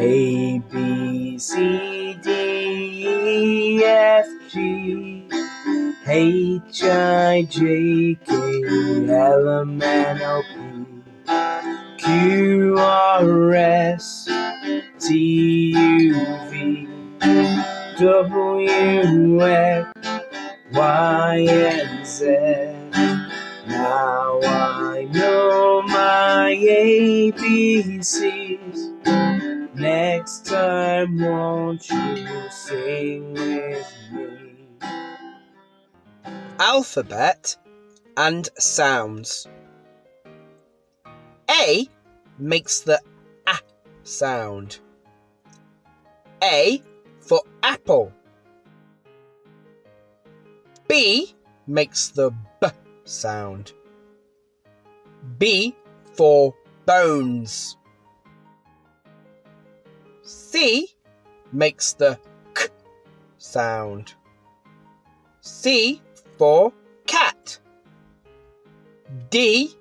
A, B, C, D, E, F, G, H, I, J, K, L, M, N, O, P, Q, R, S, T, U, V, W, X, Y, and Z. Now I know my ABCs. Next time, won't you sing with me? Alphabet and sounds. A makes the A sound. A for apple. B makes the B sound. B for bones. C makes the K sound. C for cat. D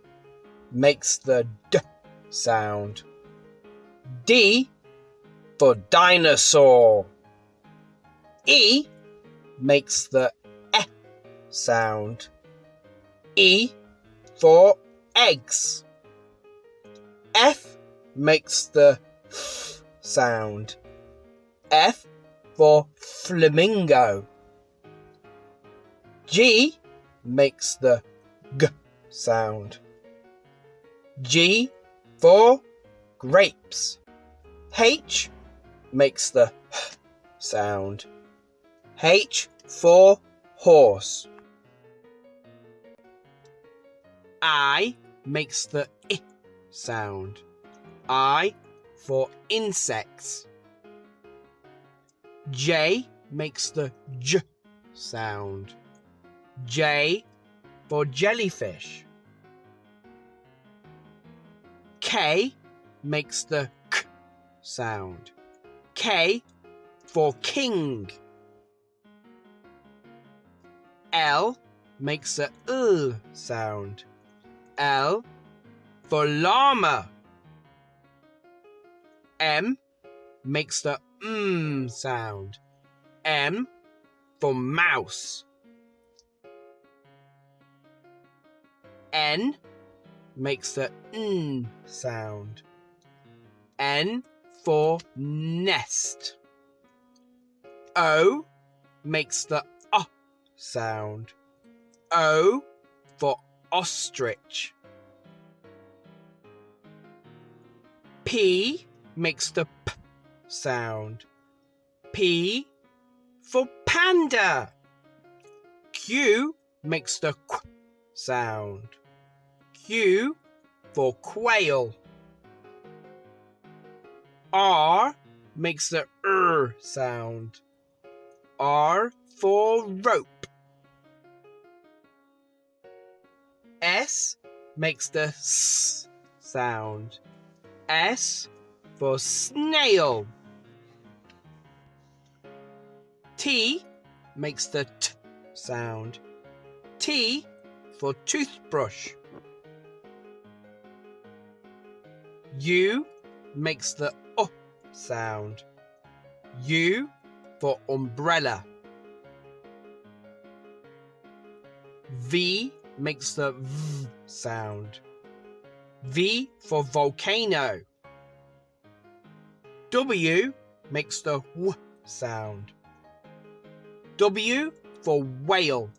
makes the D sound. D for dinosaur. E makes the E sound. E for eggs. F makes the F sound. F for flamingo. G makes the G sound. G for grapes. H makes the H sound. H for horse. I makes the I sound. I for insects. J makes the J sound. J for jellyfish. K makes the K sound. K for king. L makes the L sound. L for llama. M makes the sound. M for mouse. N makes the N sound. N for nest. O makes the O sound. O for ostrich. P makes the P sound. P for panda. Q makes the Q sound. Q for quail. R makes the sound. R for rope. S makes the S sound. S for snail. T makes the T sound. T for toothbrush. U makes the U sound. U for umbrella. V makes the V sound. V for volcano. W makes the W sound. W for whale.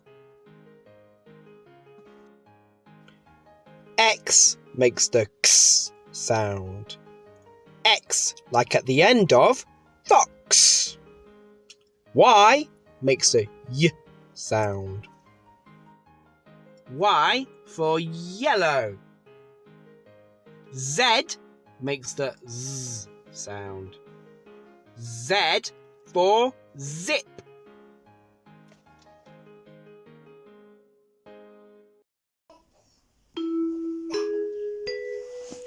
X makes the X sound. X like at the end of fox. Y makes the Y sound. Y for yellow. Z makes the Z sound. Z for zip.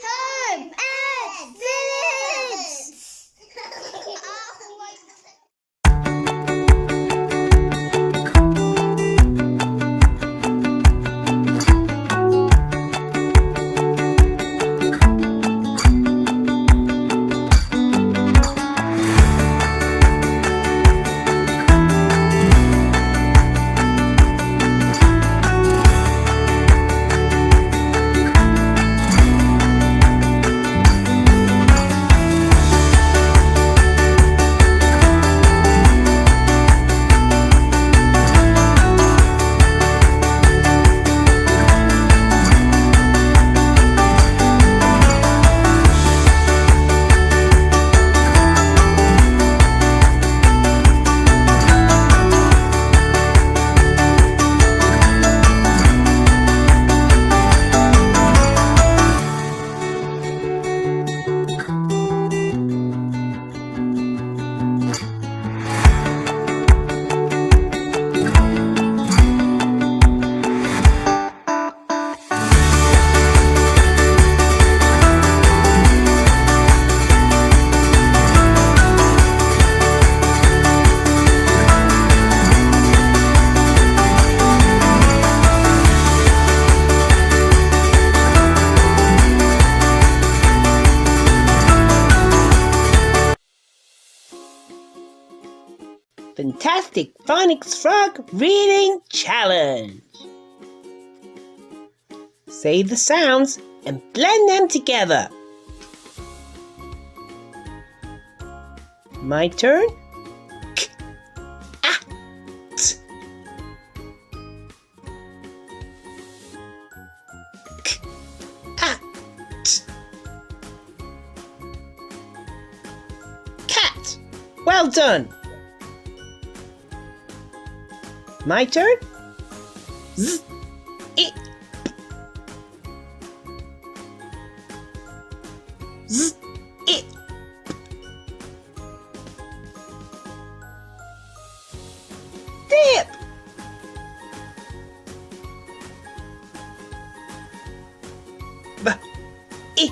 Home and village. fantastic phonics frog reading challenge. Say the sounds and blend them together. My turn. K, a, t. K, a, t. Cat. Well done. My turn. Z, I, p. Z, I, p. Dip. B, I,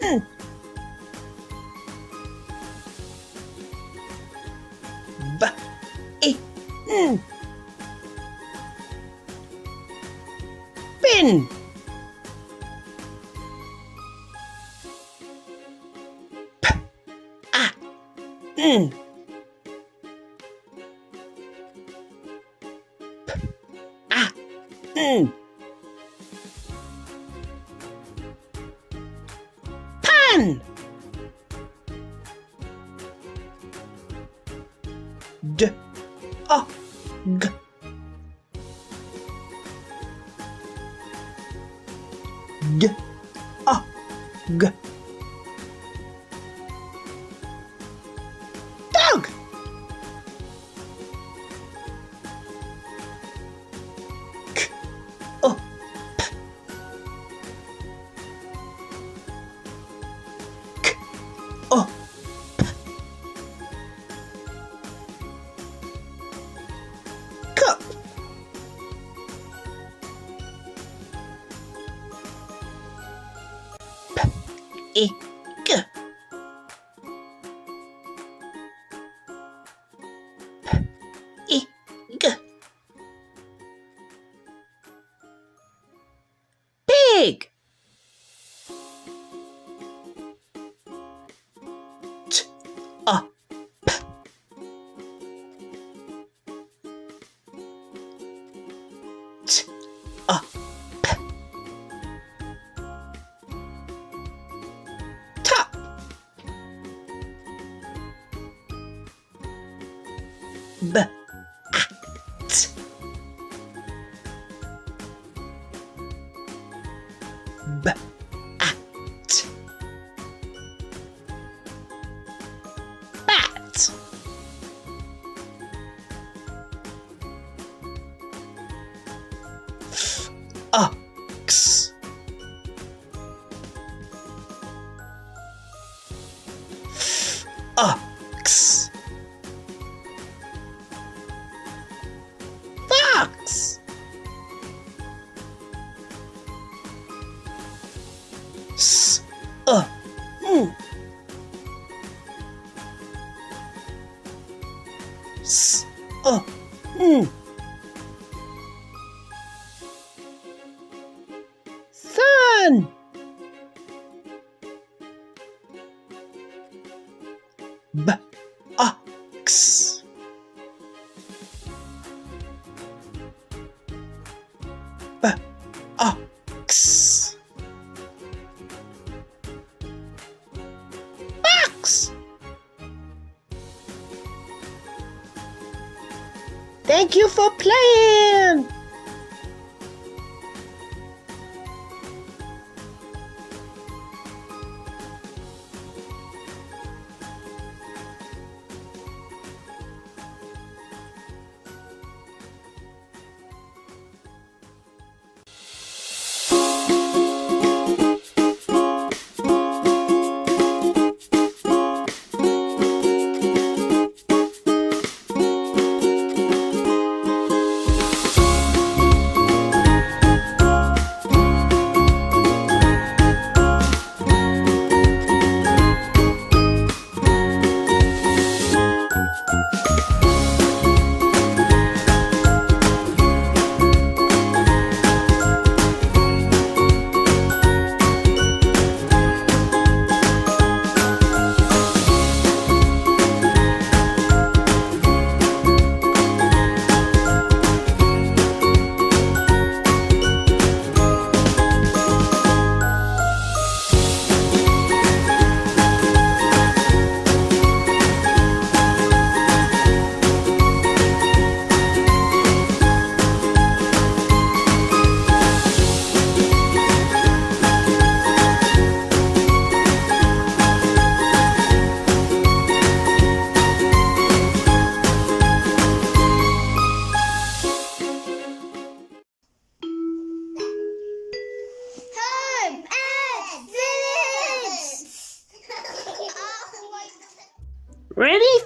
n. B, I, n. Bin. P, a, n. P, a, n. Pan. D, o, g. D, o, g. Dog. K, o, p. K, o, p. Cup. I, g. P, I, g. Pig. T, o, p. T, o, p. Top. B, a, t. B, a, t. Bat. F, ox. F, ox. Fox. S, n. S, n. Sun. B, ox. B, ox. Box. Thank you for playing.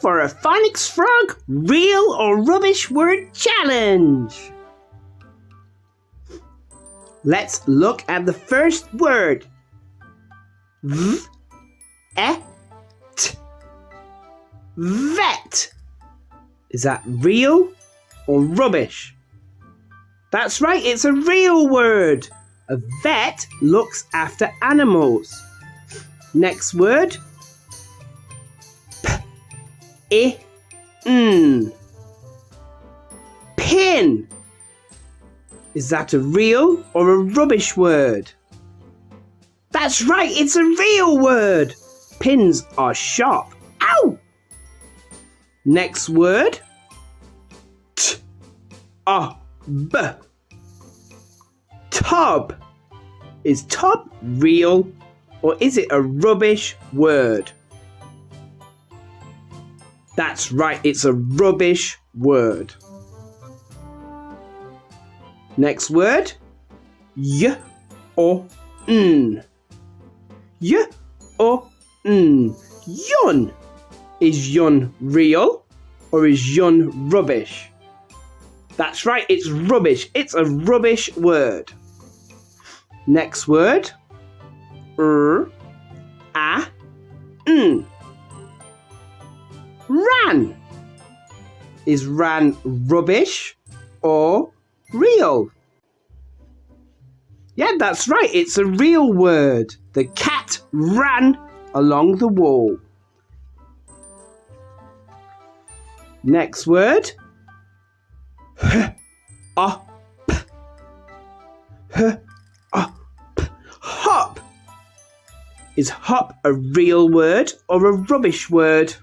for a phonics frog real or rubbish word challenge. Let's look at the first word. V-E-T. Vet. Is that real or rubbish? That's right, it's a real word. A vet looks after animals. Next word. P-I-N. Pin. Is that a real or a rubbish word? That's right, it's a real word. Pins are sharp. Ow! Next word. T-U-B. Tub. Is tub real or is it a rubbish word? That's right, it's a rubbish word. Next word. Y-O-N. Y-O-N. Yun. Is yun real or is yun rubbish? That's right, it's rubbish. It's a rubbish word. Next word. R-A-N. Ran. Is ran rubbish or real? Yeah, that's right, it's a real word. The cat ran along the wall. Next word. H-O-P. H-O-P. Hop. Is hop a real word or a rubbish word?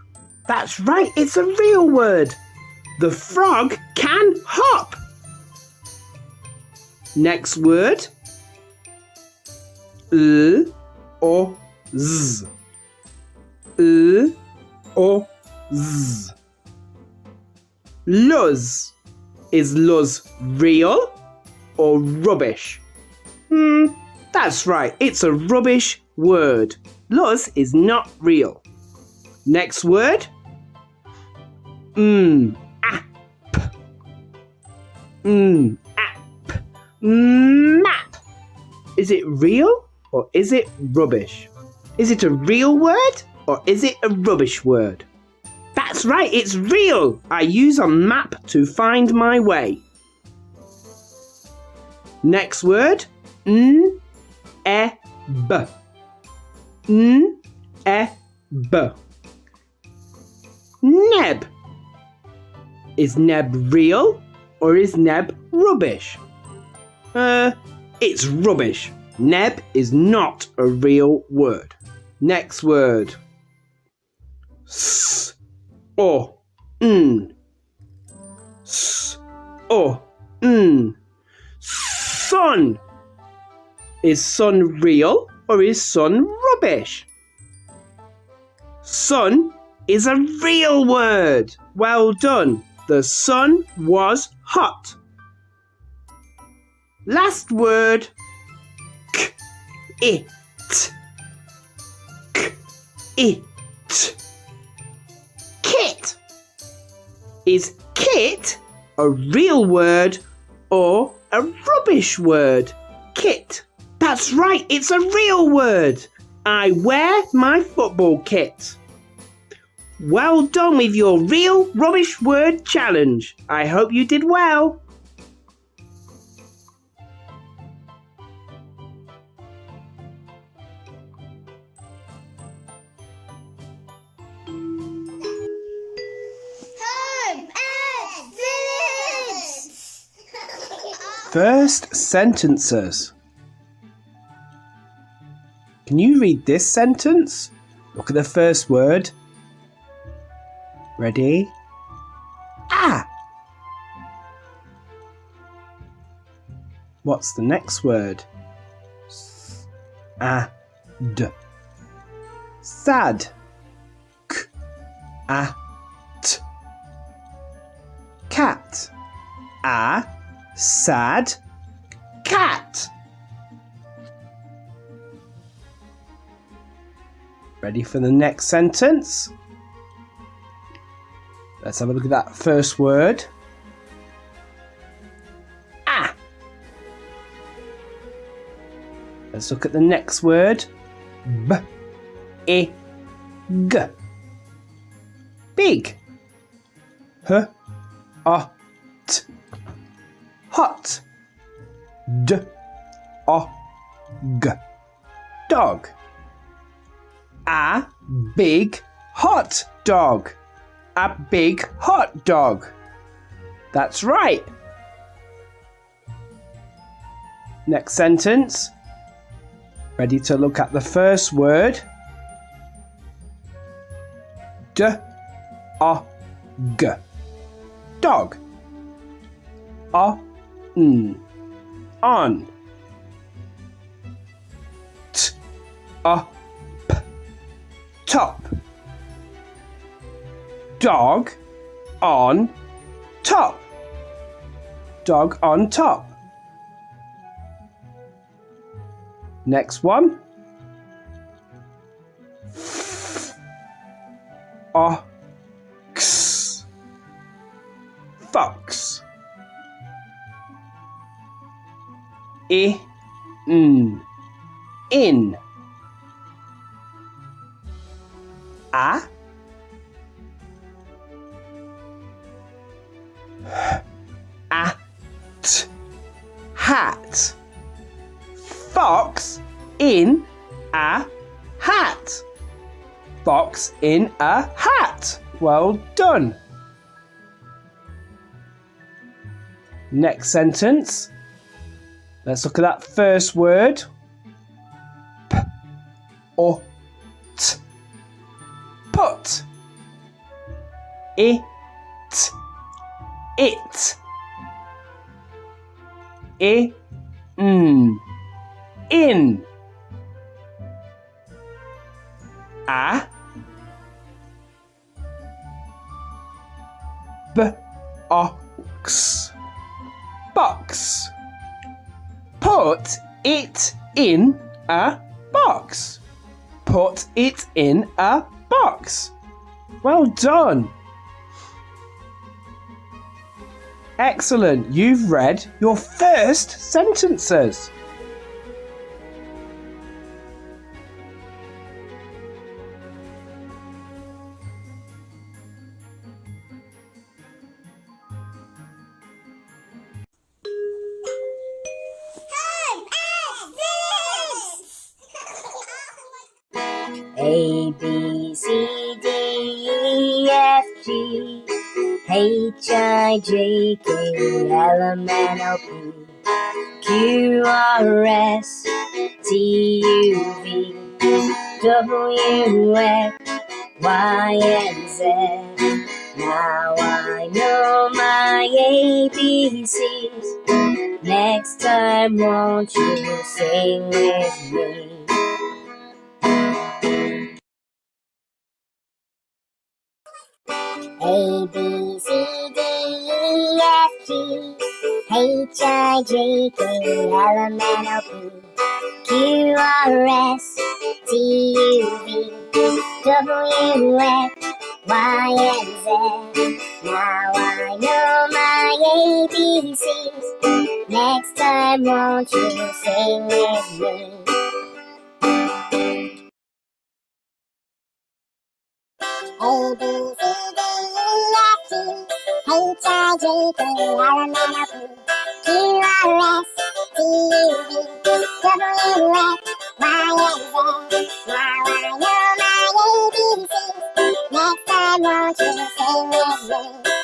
That's right, it's a real word. The frog can hop. Next word. L-O-Z. L-O-Z. Luz. Is luz real or rubbish? That's right, it's a rubbish word. Luz is not real. Next word. Map. Map. Map. Is it real or is it rubbish? Is it a real word or is it a rubbish word? That's right, it's real. I use a map to find my way. Next word. N-E-B. N-E-B. Neb. Is neb real or is neb rubbish? It's rubbish. Neb is not a real word. Next word. S-O-N. S-O-N. Sun. Is sun real or is sun rubbish? Sun is a real word. Well done. The sun was hot. Last word. K-it. K-it. Kit. Is kit a real word or a rubbish word? Kit. That's right, it's a real word. I wear my football kit. Well done with your real rubbish word challenge. I hope you did well. Home and village. First sentences. Can you read this sentence? Look at the first word. Ready? Ah! What's the next word? S-A-D. Sad. K-A-T. Cat. A sad cat. Ready for the next sentence? Let's have a look at that first word. A. Let's look at the next word. B. I. G. Big. H. A. T. Hot. D. A. G. Dog. A big hot dog. A big hot dog. That's right. Next sentence. Ready to look at the first word. D. A. G. Dog. A. N. On. T. A. P. Top. Dog on top. Dog on top. Next one. Ox. Fox. In. A. At. Hat. Fox in a hat. Fox in a hat. Well done. Next sentence. Let's look at that first word. P. O. T. Put. It. It. In. A. Box. Box. Put it in a box. Put it in a box. Well done. Excellent. You've read your first sentences. A, B, C, D, E, F, G, H, I, J, K, L, M, N, O, P, Q, R, S, T, U, V, W, X, Y, and Z. Now I know my ABCs. Next time won't you sing with me? A, B, C, D, E, F, G, H, I, J, K, L, M, N, O, P, Q, R, S, T, U, V, W, X, Y, and Z. Now I know my ABCs. Next time won't you sing with me? A, B, C, D, E, F, G, H, I, J, K, L, M, N, O, P, Q, R, S, T, U, V, W, X, Y, and Z. Now I know my ABCs. Next time won't you sing with me?